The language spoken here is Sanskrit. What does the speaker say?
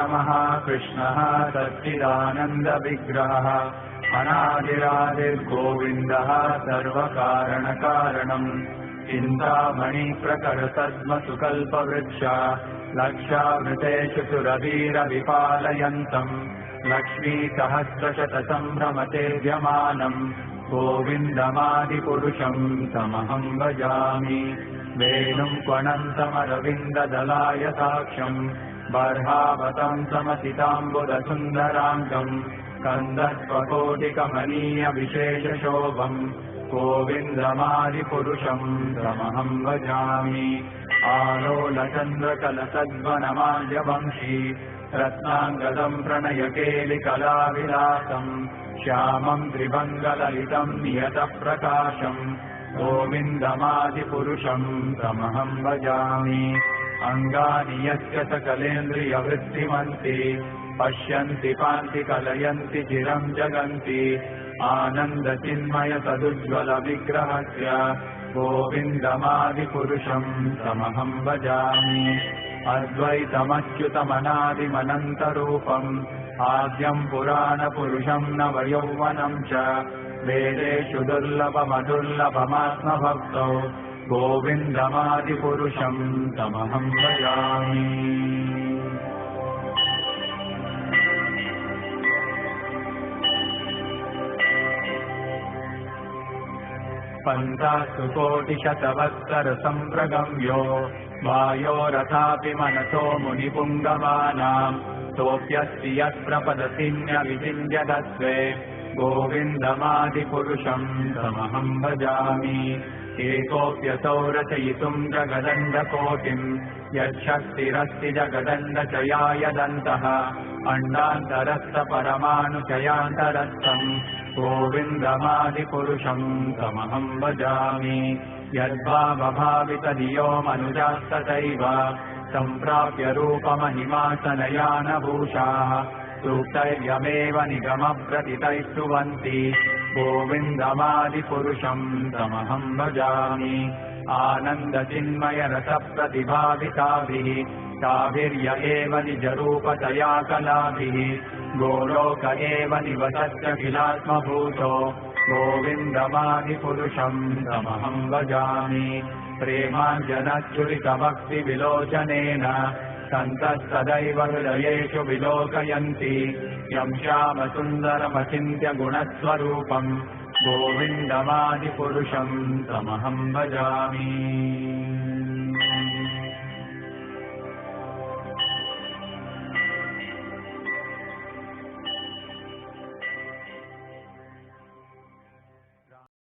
परमः कृष्णः सच्चिदानन्दविग्रहः अनादिरादिर्गोविन्दः सर्वकारणकारणम् चिन्तामणिप्रकरसद्मसुकल्पवृक्ष लक्षावृतेषु सुरवीरविपालयन्तम् लक्ष्मीसहस्रशतसम्भ्रमतेऽव्यमानम् गोविन्दमादिपुरुषम् तमहम् भजामि वेणुम् क्वणन्तमरविन्ददलाय साक्ष्यम् बर्हावतम् समसिताम्बुदसुन्दराङ्गम् कन्दस्वकोटिकमनीयविशेषशोभम् गोविन्दमादिपुरुषम् तमहम् भजामि आलोलचन्द्रकलसद्वनमाल्यवंशी रत्नाङ्गदम् प्रणयकेलिकलाविलासम् श्यामम् त्रिभङ्गललितम् नियतप्रकाशम् गोविन्दमादिपुरुषम् तमहम् भजामि अङ्गानि यस्य सकलेन्द्रियवृत्तिमन्ति पश्यन्ति पान्ति कलयन्ति चिरम् जगन्ति आनन्दचिन्मय तदुज्ज्वलविग्रहस्य गोविन्दमादिपुरुषम् तमहम् भजामि अद्वैतमच्युतमनादिमनन्तरूपम् आद्यम् पुराणपुरुषम् नवयौवनम् च वेदेषु दुर्लभमदुर्लभमात्मभक्तौ गोविन्दमादिपुरुषम् तमहम् भजामि पन्तासु कोटिशतवत्सरसम्प्रगम्यो वायोरथापि मनसो मुनिपुङ्गवानाम् सोऽप्यस्ति यत्प्रपदतिन्यविचिन्त्यदस्वे गोविन्दमादिपुरुषम् तमहम् भजामि एकोऽप्यसौ रचयितुम् जगदण्डकोटिम् यच्छक्तिरस्ति जगदण्डचयायदन्तः अण्डान्तरस्थपरमाणुचयान्तरस्थम् गोविन्दमादिपुरुषम् तमहम् भजामि यद्भावभावितधियो मनुजास्तथैव सम्प्राप्य रूपमहिमासनयानभूषाः सूक्तैर्यमेव निगमप्रतितैस्तुवन्ति गोविन्दमादिपुरुषम् तमहम् भजामि आनन्दचिन्मयरसप्रतिभाविताभिः ताभिर्य एव निजरूपतया कलाभिः गोलोक एव निवसत्य किलात्मभूतो गोविन्दमादिपुरुषम् तमहम् भजामि प्रेमाञ्जनच्चुरितभक्तिविलोचनेन सन्तः सदैव हृदयेषु विलोकयन्ति यं श्यामसुन्दरमचिन्त्य गुणस्वरूपम् गोविन्दमादिपुरुषम् तमहम् भजामि।